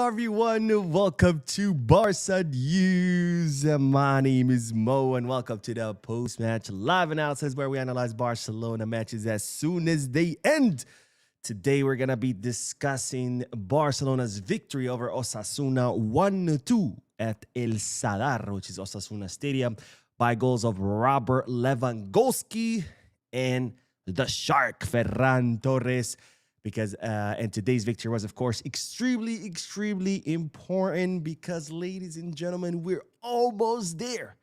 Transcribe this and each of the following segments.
Hello, everyone. Welcome to Barca News. My name is Mo, and welcome to the post-match live analysis where we analyze Barcelona matches as soon as they end. Today, we're going to be discussing Barcelona's victory over Osasuna 1-2 at El Sadar, which is Osasuna Stadium, by goals of Robert Lewandowski and the Shark, Ferran Torres. Because and today's victory was, of course, extremely important because, ladies and gentlemen, we're almost there.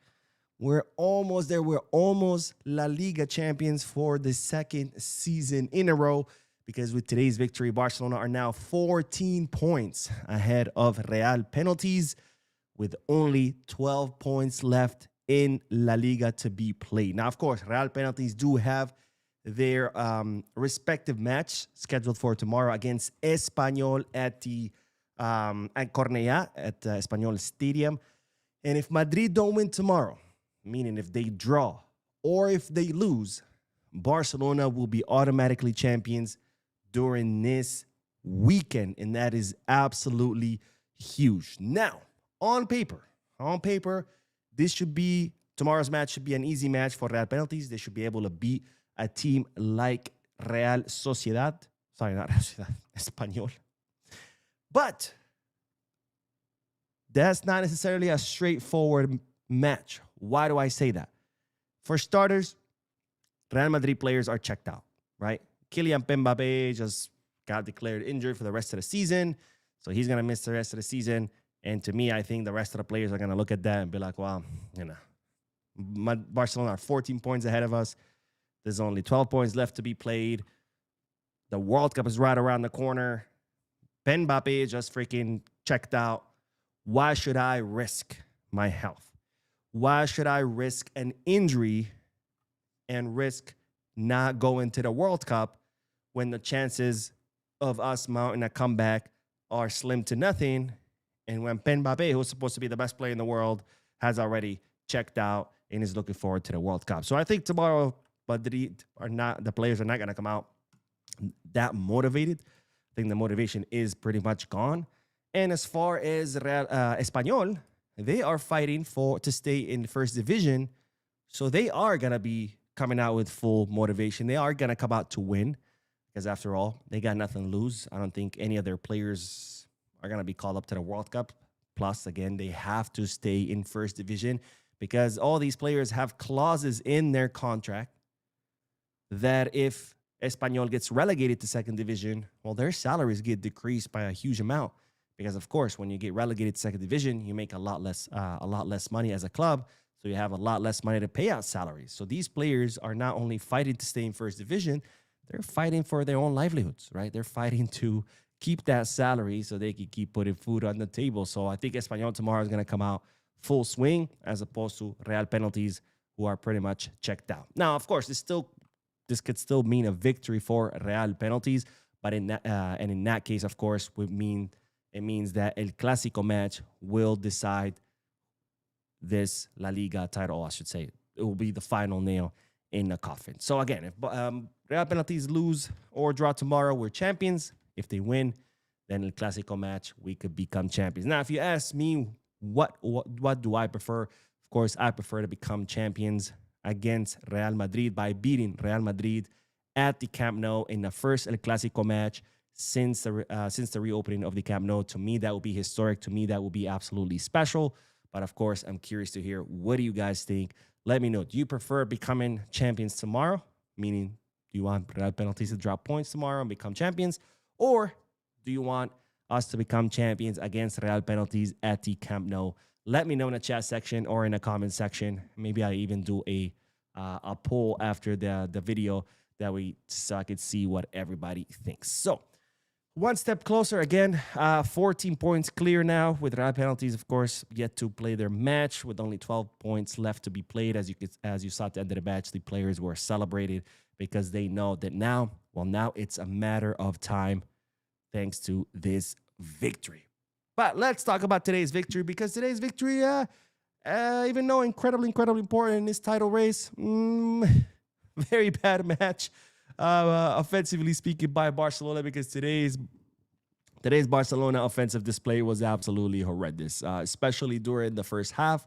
We're almost there. We're almost La Liga champions for the second season in a row because with today's victory, Barcelona are now 14 points ahead of Real penalties with only 12 points left in La Liga to be played. Now, of course, Real penalties do have their respective match scheduled for tomorrow against Espanyol at the at Cornellà at Espanyol Stadium. And if Madrid don't win tomorrow, meaning if they draw or if they lose, Barcelona will be automatically champions during this weekend, and that is absolutely huge. Now, on paper, tomorrow's match should be an easy match for Real penalties. They should be able to beat a team like Real Sociedad. Sorry, not Real Sociedad, Espanyol. But that's not necessarily a straightforward match. Why do I say that? For starters, Real Madrid players are checked out, right? Kylian Mbappé just got declared injured for the rest of the season, so he's going to miss the rest of the season. And to me, I think the rest of the players are going to look at that and be like, well, Barcelona are 14 points ahead of us. There's only 12 points left to be played. The World Cup is right around the corner. Mbappé just freaking checked out. Why should I risk my health? Why should I risk an injury and risk not going to the World Cup when the chances of us mounting a comeback are slim to nothing? And when Mbappé, who's supposed to be the best player in the world, has already checked out and is looking forward to the World Cup. So I think tomorrow, the players are not going to come out that motivated. I think the motivation is pretty much gone. And as far as Espanyol, they are fighting to stay in the first division. So they are going to be coming out with full motivation. They are going to come out to win because, after all, they got nothing to lose. I don't think any of their players are going to be called up to the World Cup. Plus, again, they have to stay in first division because all these players have clauses in their contract that if Espanyol gets relegated to second division, well, their salaries get decreased by a huge amount. Because, of course, when you get relegated to second division, you make a lot less money as a club. So you have a lot less money to pay out salaries. So these players are not only fighting to stay in first division, they're fighting for their own livelihoods, right? They're fighting to keep that salary so they can keep putting food on the table. So I think Espanyol tomorrow is going to come out full swing as opposed to Real penalties, who are pretty much checked out. Now, of course, this could still mean a victory for Real penalties, but in that case, of course, it means that El Clásico match will decide this La Liga title, I should say. It will be the final nail in the coffin. So again, if Real penalties lose or draw tomorrow, we're champions. If they win, then El Clásico match, we could become champions. Now, if you ask me what do I prefer, of course, I prefer to become champions against Real Madrid by beating Real Madrid at the Camp Nou in the first El Clásico match since the reopening of the Camp Nou. To me, that would be historic. To me, that would be absolutely special. But of course, I'm curious to hear, what do you guys think? Let me know. Do you prefer becoming champions tomorrow? Meaning, do you want Real penalties to drop points tomorrow and become champions? Or do you want us to become champions against Real penalties at the Camp Nou? Let me know in the chat section or in the comment section. Maybe I even do a poll after the video so I could see what everybody thinks. So one step closer again, 14 points clear now with Real penalties, of course, yet to play their match with only 12 points left to be played. As you saw at the end of the match, the players were celebrated because they know that now it's a matter of time thanks to this victory. But let's talk about today's victory, because today's victory, even though incredibly important in this title race, very bad match, offensively speaking, by Barcelona, because today's Today's Barcelona offensive display was absolutely horrendous, especially during the first half.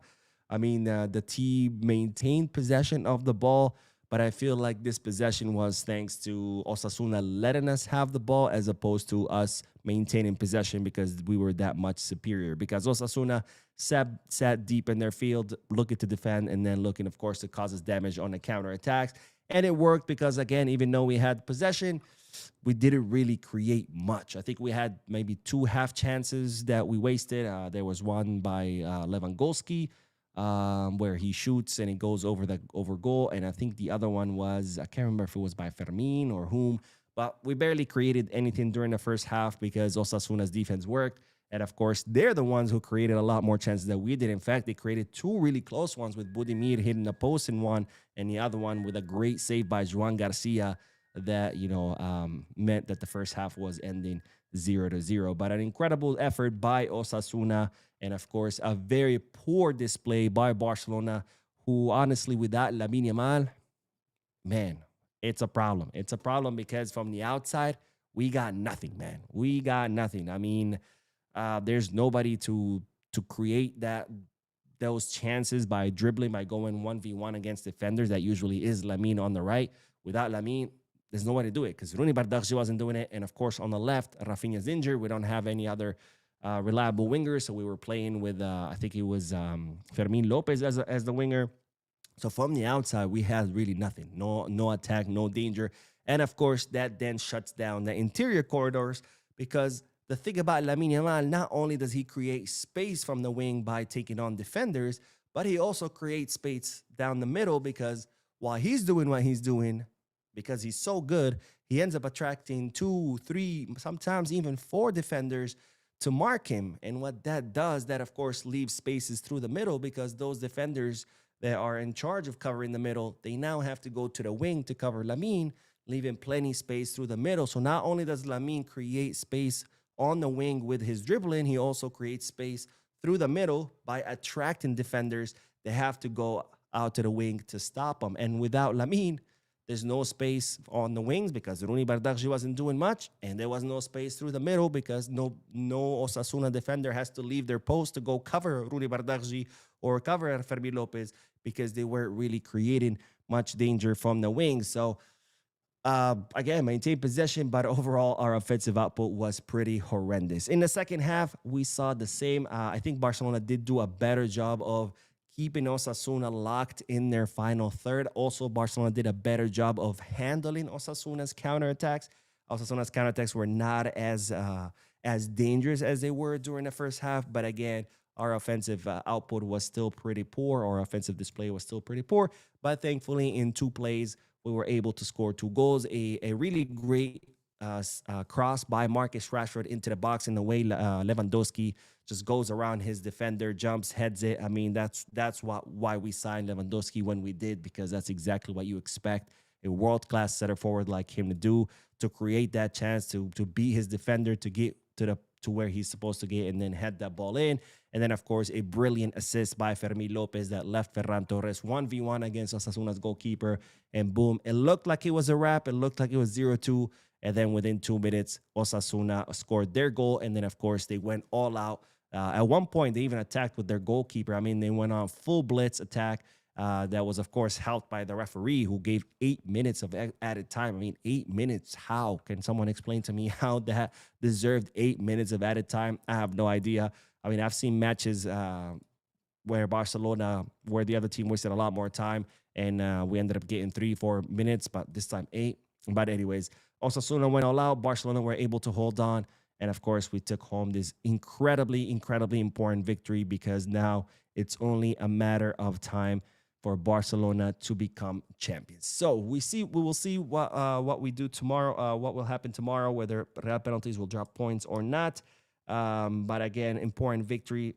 I mean, the team maintained possession of the ball, but I feel like this possession was thanks to Osasuna letting us have the ball as opposed to us maintaining possession because we were that much superior. Because Osasuna sat deep in their field, looking to defend and then looking, of course, to cause us damage on the counterattacks. And it worked because, again, even though we had possession, we didn't really create much. I think we had maybe two half chances that we wasted. There was one by Lewandowski where he shoots and it goes over goal. And I think the other one was, I can't remember if it was by Fermin or whom, but we barely created anything during the first half because Osasuna's defense worked. And of course, they're the ones who created a lot more chances than we did. In fact, they created two really close ones with Budimir hitting the post in one and the other one with a great save by Juan Garcia that, meant that the first half was ending 0-0. But an incredible effort by Osasuna and, of course, a very poor display by Barcelona, who honestly, without Lamine Yamal, man, it's a problem. It's a problem because from the outside, we got nothing, man. We got nothing. I mean, there's nobody to create those chances by dribbling, by going 1v1 against defenders. That usually is Lamine on the right. Without Lamine, there's no way to do it because Rooney Bardakji wasn't doing it. And of course, on the left, Rafinha's injured. We don't have any other reliable wingers. So we were playing with, I think it was Fermin Lopez as the winger. So from the outside, we had really nothing. No attack, no danger. And of course, that then shuts down the interior corridors because the thing about Lamine Yamal, not only does he create space from the wing by taking on defenders, but he also creates space down the middle because while he's doing what he's doing, because he's so good, he ends up attracting 2, 3, sometimes even 4 defenders to mark him. And what that does, that of course leaves spaces through the middle because those defenders that are in charge of covering the middle, they now have to go to the wing to cover Lamine, leaving plenty space through the middle. So not only does Lamine create space on the wing with his dribbling, he also creates space through the middle by attracting defenders. They have to go out to the wing to stop him. And without Lamine, there's no space on the wings because Rooney Bardakji wasn't doing much, and there was no space through the middle because no Osasuna defender has to leave their post to go cover Rooney Bardakji or cover Fermin Lopez because they weren't really creating much danger from the wings. So again, maintain possession, but overall our offensive output was pretty horrendous. In the second half, we saw the same. I think Barcelona did do a better job of keeping Osasuna locked in their final third. Also, Barcelona did a better job of handling Osasuna's counterattacks. Osasuna's counterattacks were not as dangerous as they were during the first half, but again, our offensive output was still pretty poor. Our offensive display was still pretty poor, but thankfully in 2 plays, we were able to score 2 goals. A really great cross by Marcus Rashford into the box in the way Lewandowski just goes around his defender, jumps, heads it. I mean, that's why we signed Lewandowski when we did, because that's exactly what you expect a world-class center forward like him to do, to create that chance to beat his defender, to get to where he's supposed to get and then head that ball in. And then, of course, a brilliant assist by Fermin Lopez that left Ferran Torres 1v1 against Osasuna's goalkeeper. And boom, it looked like it was a wrap. It looked like it was 0-2. And then within 2 minutes, Osasuna scored their goal. And then, of course, they went all out. At one point, they even attacked with their goalkeeper. I mean, they went on full blitz attack. That was, of course, helped by the referee who gave 8 minutes of added time. I mean, 8 minutes. How? Can someone explain to me how that deserved 8 minutes of added time? I have no idea. I mean, I've seen matches where the other team wasted a lot more time, and we ended up getting 3-4 minutes, but this time 8. But anyways, Osasuna went all out. Barcelona were able to hold on. And of course, we took home this incredibly, incredibly important victory because now it's only a matter of time for Barcelona to become champions. So we will see what we do tomorrow, what will happen tomorrow, whether Real Penalties will drop points or not. But again, important victory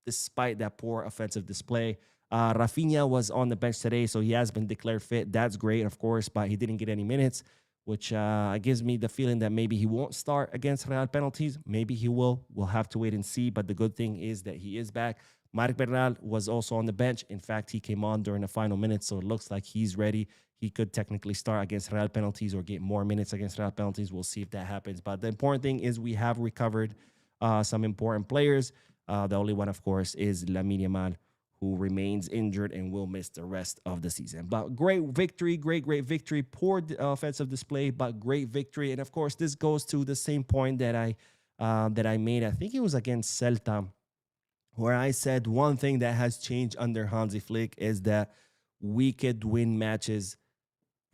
despite that poor offensive display. Rafinha was on the bench today, so he has been declared fit. That's great, of course, but he didn't get any minutes, which gives me the feeling that maybe he won't start against Real Penalties. Maybe he will. We'll have to wait and see. But the good thing is that he is back. Marc Bernal was also on the bench. In fact, he came on during the final minutes, so it looks like he's ready. He could technically start against Real penalties or get more minutes against Real penalties. We'll see if that happens. But the important thing is we have recovered some important players. The only one, of course, is Lamine Yamal, who remains injured and will miss the rest of the season. But great victory, great victory. Poor offensive display, but great victory. And of course, this goes to the same point that I made. I think it was against Celta, where I said one thing that has changed under Hansi Flick is that we could win matches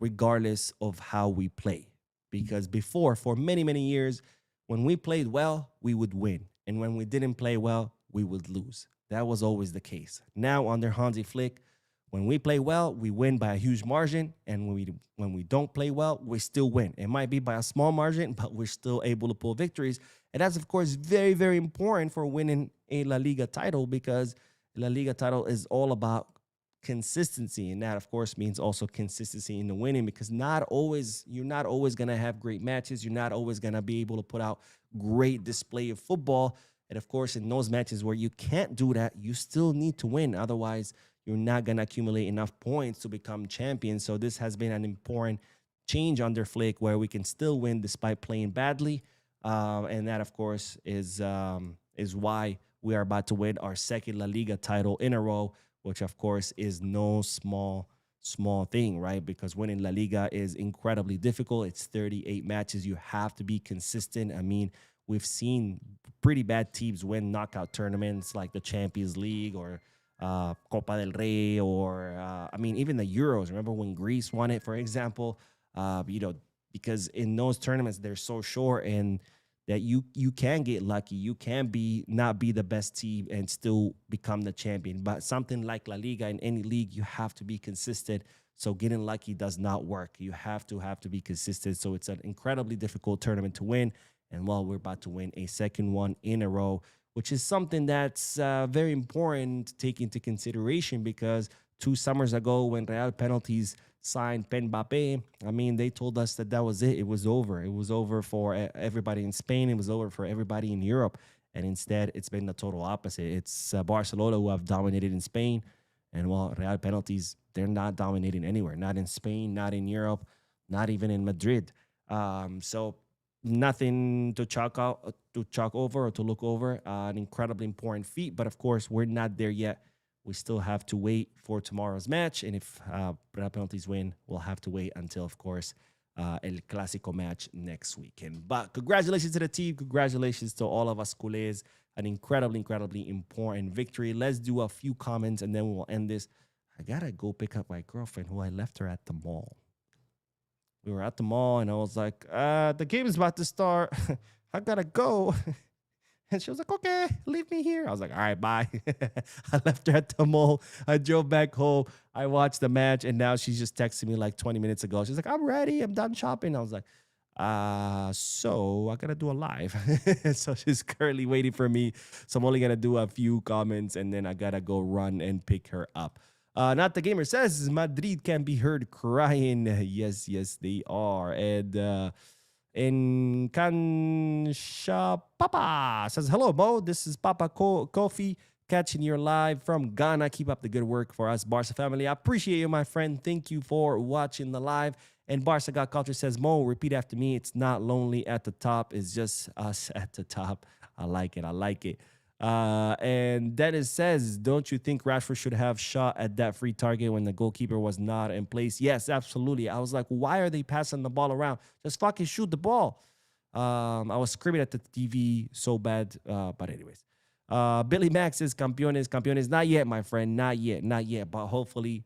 regardless of how we play. Because before, for many years, when we played well, we would win. And when we didn't play well, we would lose. That was always the case. Now, under Hansi Flick, when we play well, we win by a huge margin. And when we don't play well, we still win. It might be by a small margin, but we're still able to pull victories. And that's, of course, very important for winning a La Liga title, because La Liga title is all about consistency, and that of course means also consistency in the winning, because you're not always going to have great matches, you're not always going to be able to put out great display of football, and of course in those matches where you can't do that, you still need to win, otherwise you're not going to accumulate enough points to become champion. So this has been an important change under Flick, where we can still win despite playing badly, and that of course is why we are about to win our second La Liga title in a row, which of course is no small thing, right? Because winning La Liga is incredibly difficult. It's 38 matches. You have to be consistent. I mean, we've seen pretty bad teams win knockout tournaments like the Champions League or Copa del Rey, or I mean, even the Euros. Remember when Greece won it, for example? Because in those tournaments they're so short, and that you can get lucky. You can not be the best team and still become the champion. But something like La Liga, in any league, you have to be consistent. So getting lucky does not work. You have to be consistent. So it's an incredibly difficult tournament to win. And well, we're about to win a second one in a row, which is something that's very important to take into consideration, because 2 summers ago, when Real penalties signed Mbappe, I mean, they told us that was it. It was over. It was over for everybody in Spain. It was over for everybody in Europe. And instead, it's been the total opposite. It's Barcelona who have dominated in Spain. And well, Real penalties, they're not dominating anywhere. Not in Spain, not in Europe, not even in Madrid. So nothing to chalk over or to look over. An incredibly important feat. But of course, we're not there yet. We still have to wait for tomorrow's match. And if Real penalties win, we'll have to wait until, of course, El Clásico match next weekend. But congratulations to the team. Congratulations to all of us culés. An incredibly important victory. Let's do a few comments and then we'll end this. I got to go pick up my girlfriend, who I left her at the mall. We were at the mall and I was like, the game is about to start. I got to go. And she was like, okay, leave me here. I was like, all right, bye. I left her at the mall. I drove back home. I watched the match. And now she's just texting me like 20 minutes ago. She's like, I'm ready. I'm done shopping. I was like, so I got to do a live. So she's currently waiting for me. So I'm only going to do a few comments and then I got to go run and pick her up. Not the Gamer says Madrid can be heard crying. Yes, they are. And Kansha Papa says, hello, Mo. This is Papa Kofi catching you live from Ghana. Keep up the good work for us, Barca family. I appreciate you, my friend. Thank you for watching the live. And Barca Got Culture says, Mo, repeat after me. It's not lonely at the top. It's just us at the top. I like it. And Dennis says, don't you think Rashford should have shot at that free target when the goalkeeper was not in place? Yes, absolutely. I was like, why are they passing the ball around? Just fucking shoot the ball. I was screaming at the TV so bad. But anyways, Billy Max says, campeones. Not yet, my friend. Not yet. But hopefully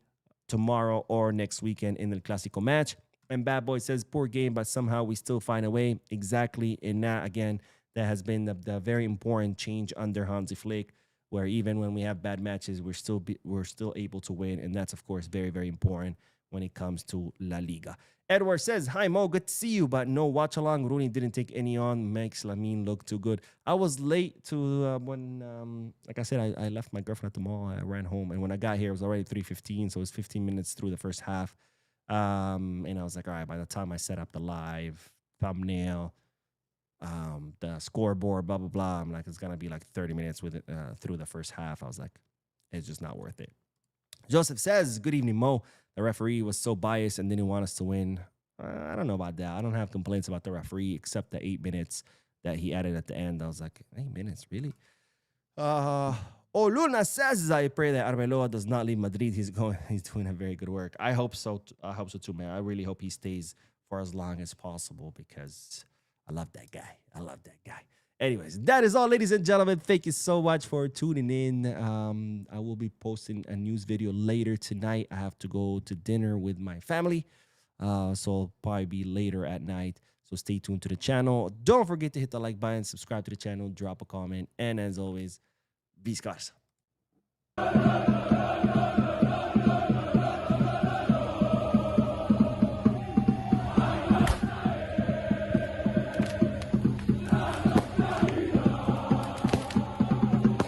tomorrow or next weekend in the Clásico match. And Bad Boy says, poor game, but somehow we still find a way. Exactly. And that, again, that has been the very important change under Hansi Flick, where even when we have bad matches, we're still able to win. And that's, of course, very important when it comes to La Liga. Edward says, hi, Mo, good to see you, but no watch along. Rooney didn't take any on. Makes Lamine look too good. I was late to when, like I said, I left my girlfriend at the mall. I ran home. And when I got here, it was already 3:15. So it was 15 minutes through the first half. And I was like, all right, by the time I set up the live thumbnail, the scoreboard, blah, blah, blah, I'm like, it's going to be like 30 minutes with it through the first half. I was like, It's just not worth it. Joseph says, good evening, Mo. The referee was so biased and didn't want us to win. I don't know about that. I don't have complaints about the referee except the 8 minutes that he added at the end. I was like, 8 minutes, really? Luna says, I pray that Arbeloa does not leave Madrid. He's doing a very good work. I hope so. I hope so too, man. I really hope he stays for as long as possible because I love that guy. I love that guy. Anyways, that is all, ladies and gentlemen. Thank you so much for tuning in. I will be posting a news video later tonight. I have to go to dinner with my family, so it'll probably be later at night. So stay tuned to the channel. Don't forget to hit the like button, subscribe to the channel, drop a comment, and as always, Viscars.